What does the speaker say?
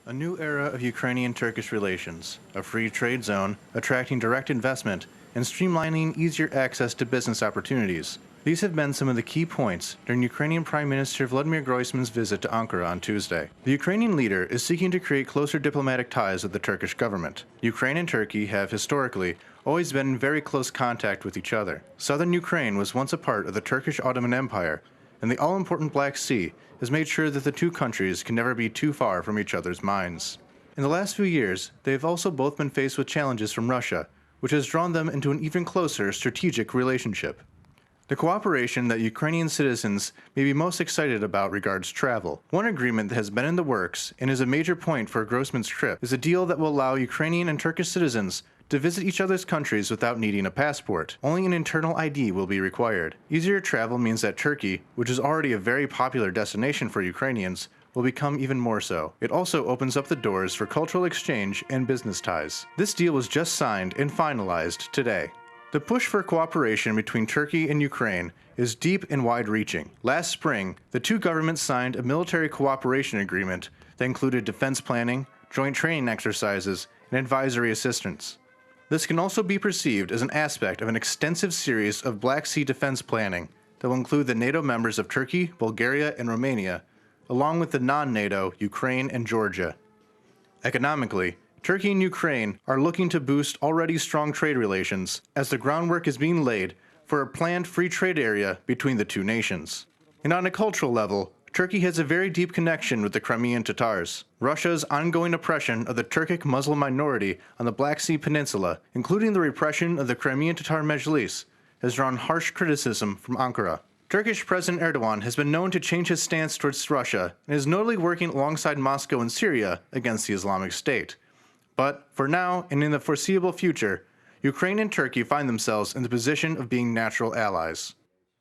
A new era of Ukrainian-Turkish relations, a free trade zone, attracting direct investment, and streamlining easier access to business opportunities. These have been some of the key points during Ukrainian Prime Minister Vladimir Groysman's visit to Ankara on Tuesday. The Ukrainian leader is seeking to create closer diplomatic ties with the Turkish government. Ukraine and Turkey have historically always been in very close contact with each other. Southern Ukraine was once a part of the Turkish Ottoman Empire, and the all-important Black Sea has made sure that the two countries can never be too far from each other's minds. In the last few years, they have also both been faced with challenges from Russia, which has drawn them into an even closer strategic relationship. The cooperation that Ukrainian citizens may be most excited about regards travel. One agreement that has been in the works and is a major point for Groysman's trip is a deal that will allow Ukrainian and Turkish citizens to visit each other's countries without needing a passport. Only an internal ID will be required. Easier travel means that Turkey, which is already a very popular destination for Ukrainians, will become even more so. It also opens up the doors for cultural exchange and business ties. This deal was just signed and finalized today. The push for cooperation between Turkey and Ukraine is deep and wide-reaching. Last spring, the two governments signed a military cooperation agreement that included defense planning, joint training exercises, and advisory assistance. This can also be perceived as an aspect of an extensive series of Black Sea defense planning that will include the NATO members of Turkey, Bulgaria, and Romania, along with the non-NATO Ukraine and Georgia. Economically, Turkey and Ukraine are looking to boost already strong trade relations as the groundwork is being laid for a planned free trade area between the two nations. And on a cultural level, Turkey has a very deep connection with the Crimean Tatars. Russia's ongoing oppression of the Turkic Muslim minority on the Black Sea Peninsula, including the repression of the Crimean Tatar Mejlis, has drawn harsh criticism from Ankara. Turkish President Erdogan has been known to change his stance towards Russia and is notably working alongside Moscow and Syria against the Islamic State. But for now and in the foreseeable future, Ukraine and Turkey find themselves in the position of being natural allies.